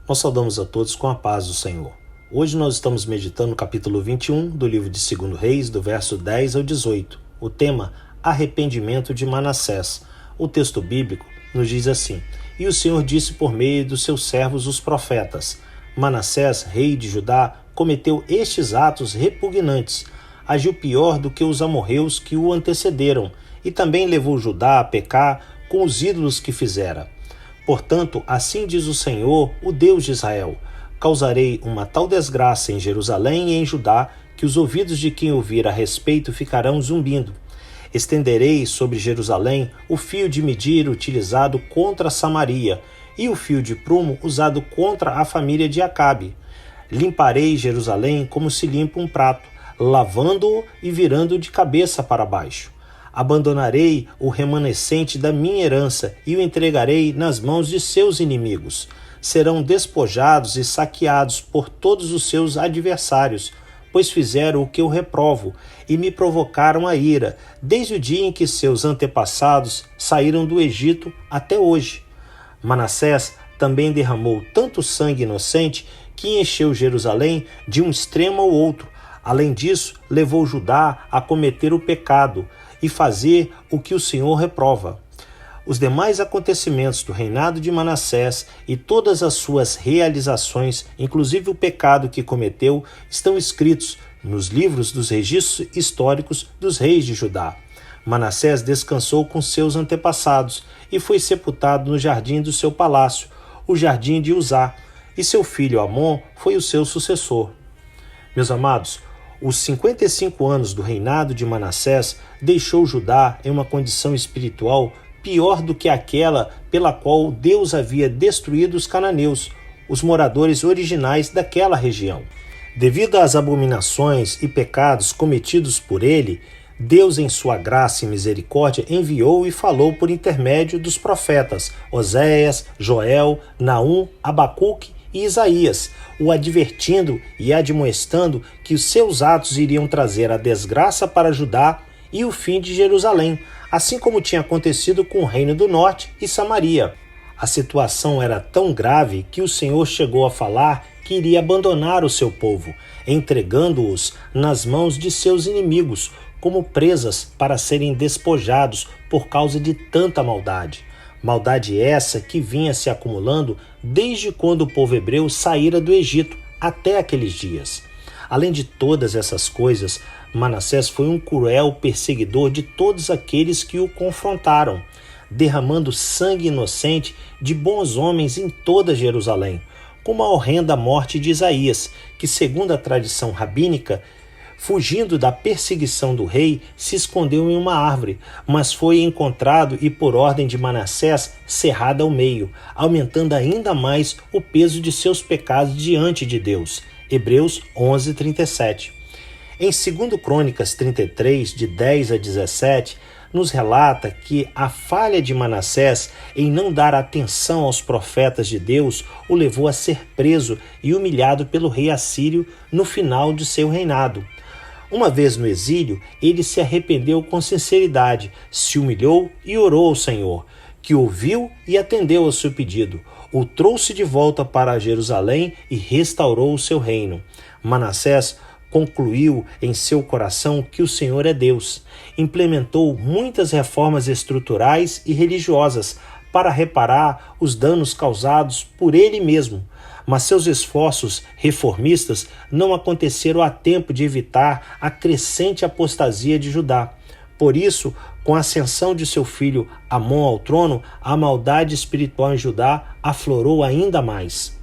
Nós saudamos a todos com a paz do Senhor. Hoje nós estamos meditando no capítulo 21 do livro de 2 Reis, do verso 10 ao 18. O tema, arrependimento de Manassés. O texto bíblico nos diz assim: E o Senhor disse por meio dos seus servos os profetas: Manassés, rei de Judá, cometeu estes atos repugnantes. Agiu pior do que os amorreus que o antecederam, e também levou Judá a pecar com os ídolos que fizera. Portanto, assim diz o Senhor, o Deus de Israel: causarei uma tal desgraça em Jerusalém e em Judá, que os ouvidos de quem ouvir a respeito ficarão zumbindo. Estenderei sobre Jerusalém o fio de medir utilizado contra Samaria, e o fio de prumo usado contra a família de Acabe. Limparei Jerusalém como se limpa um prato, lavando-o e virando-o de cabeça para baixo. Abandonarei o remanescente da minha herança e o entregarei nas mãos de seus inimigos. Serão despojados e saqueados por todos os seus adversários, pois fizeram o que eu reprovo e me provocaram a ira, desde o dia em que seus antepassados saíram do Egito até hoje. Manassés também derramou tanto sangue inocente que encheu Jerusalém de um extremo ao outro. Além disso, levou Judá a cometer o pecado e fazer o que o Senhor reprova. Os demais acontecimentos do reinado de Manassés e todas as suas realizações, inclusive o pecado que cometeu, estão escritos nos livros dos registros históricos dos reis de Judá. Manassés descansou com seus antepassados e foi sepultado no jardim do seu palácio, o jardim de Uzá, e seu filho Amon foi o seu sucessor. Meus amados, os 55 anos do reinado de Manassés deixou Judá em uma condição espiritual pior do que aquela pela qual Deus havia destruído os cananeus, os moradores originais daquela região. Devido às abominações e pecados cometidos por ele, Deus, em sua graça e misericórdia, enviou e falou por intermédio dos profetas Oséias, Joel, Naum, Abacuque e Isaías, o advertindo e admoestando que os seus atos iriam trazer a desgraça para Judá e o fim de Jerusalém, assim como tinha acontecido com o reino do norte e Samaria. A situação era tão grave que o Senhor chegou a falar que iria abandonar o seu povo, entregando-os nas mãos de seus inimigos, como presas para serem despojados por causa de tanta maldade. Maldade essa que vinha se acumulando desde quando o povo hebreu saíra do Egito até aqueles dias. Além de todas essas coisas, Manassés foi um cruel perseguidor de todos aqueles que o confrontaram, derramando sangue inocente de bons homens em toda Jerusalém, como a horrenda morte de Isaías, que, segundo a tradição rabínica, fugindo da perseguição do rei, se escondeu em uma árvore, mas foi encontrado e, por ordem de Manassés, cerrado ao meio, aumentando ainda mais o peso de seus pecados diante de Deus. Hebreus 11:37. Em 2 Crônicas 33, de 10 a 17, nos relata que a falha de Manassés em não dar atenção aos profetas de Deus o levou a ser preso e humilhado pelo rei assírio no final de seu reinado. Uma vez no exílio, ele se arrependeu com sinceridade, se humilhou e orou ao Senhor, que ouviu e atendeu ao seu pedido. O trouxe de volta para Jerusalém e restaurou o seu reino. Manassés concluiu em seu coração que o Senhor é Deus. Implementou muitas reformas estruturais e religiosas para reparar os danos causados por ele mesmo. Mas seus esforços reformistas não aconteceram a tempo de evitar a crescente apostasia de Judá. Por isso, com a ascensão de seu filho Amon ao trono, a maldade espiritual em Judá aflorou ainda mais.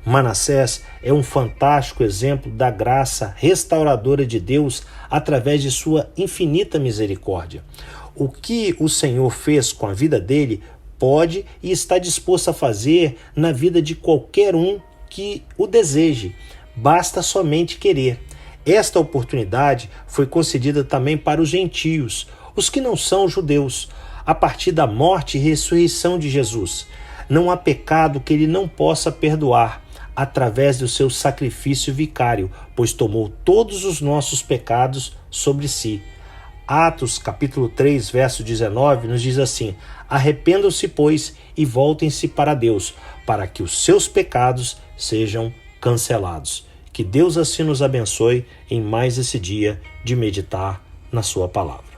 Manassés é um fantástico exemplo da graça restauradora de Deus através de sua infinita misericórdia. O que o Senhor fez com a vida dele pode e está disposto a fazer na vida de qualquer um que o deseje, basta somente querer. Esta oportunidade foi concedida também para os gentios, os que não são judeus, a partir da morte e ressurreição de Jesus. Não há pecado que ele não possa perdoar, através do seu sacrifício vicário, pois tomou todos os nossos pecados sobre si. Atos, capítulo 3, verso 19, nos diz assim: arrependam-se, pois, e voltem-se para Deus, para que os seus pecados sejam cancelados. Que Deus assim nos abençoe em mais esse dia de meditar na sua palavra.